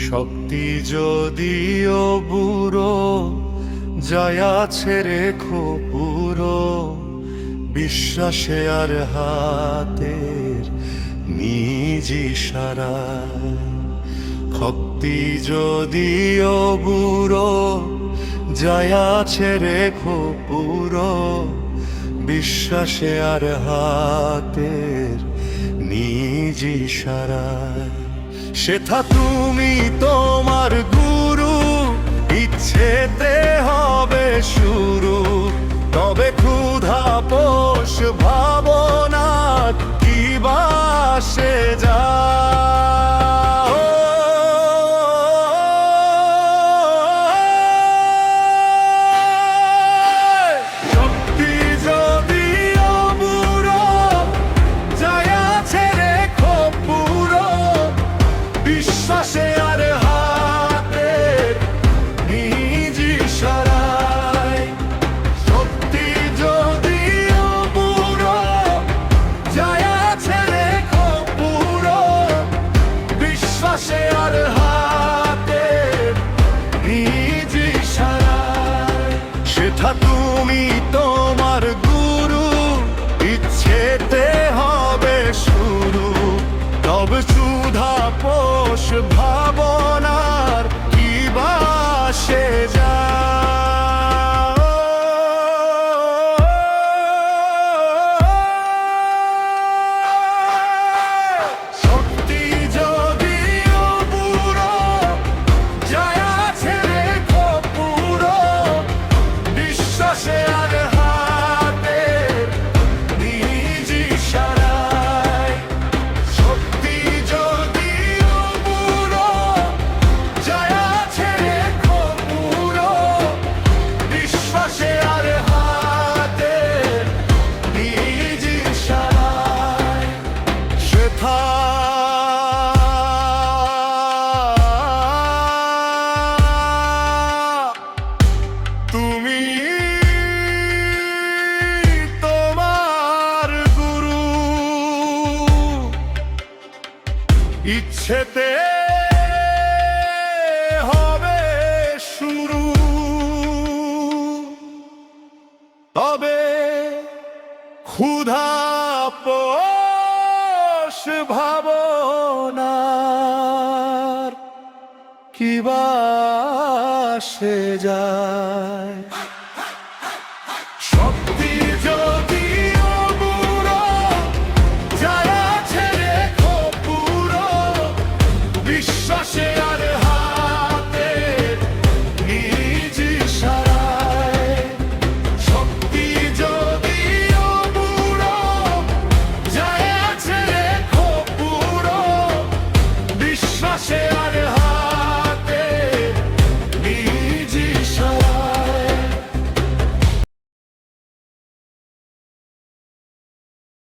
শক্তি যদিও বুড়ো যায় আছে রেখো পুরো, বিশ্বাসে আর হাতের নিজ ইশারায়। শক্তি যদিও বুড়ো যায় আছে রেখো পুরো, বিশ্বাসে আর হাতের নিজ ইশারায়। সেথা তুমি তোমার গুরু, ইচ্ছেতে হবে শুরু, তবে ক্ষুধা পোষ ভাবনা কি বাসে যা। বিশ্বাসে আর হাতের নিজ ইশারায়। শক্তি যদিও বুড়ো যায় আছে রেখো পুরো, বিশ্বাসে আর হাতের নিজ ইশারায়। সেটা তুমি তোমার গুরু, ইচ্ছেতে হবে শুরু, তবে সুধা পোষ ভাবনার কি বাসে যা। শক্তি যদিও বুড়ো যায় আছে রেখো পুরো, বিশ্বাসে আর হাতের নিজ ইশারায়। শক্তি যদিও বুড়ো যায় আছে রেখো পুরো, বিশ্বাসে আর হাতের নিজ ইশারায়। সেথা তুমি তোমার গুরু, ইচ্ছেতে হবে শুরু, তবে ক্ষুধা পোষ ভাবনার কি বাসে যায়।